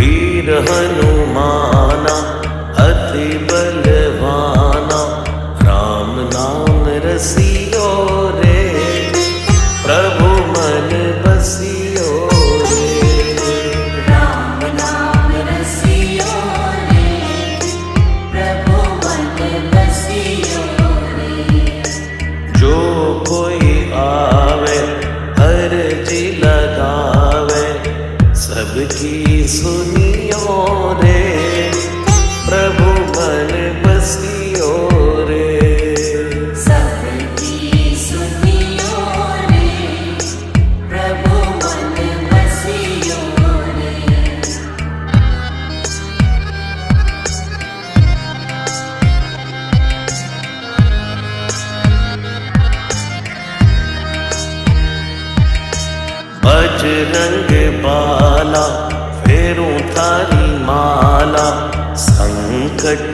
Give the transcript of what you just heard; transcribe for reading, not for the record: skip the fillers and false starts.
वीर हनुमाना अति बलवाना, राम नाम रसियो रे, प्रभु मन बसियो रे। राम नाम रसियो रे, प्रभु मन बसियो रे। जो कोई आवे अर्जी लगावे, सबकी सुनियो रे, प्रभु मन बसियो रे। सबकी सुनियो रे, प्रभु मन बसियो रे। बजरंग बाला फेरूं थारी माला, संकट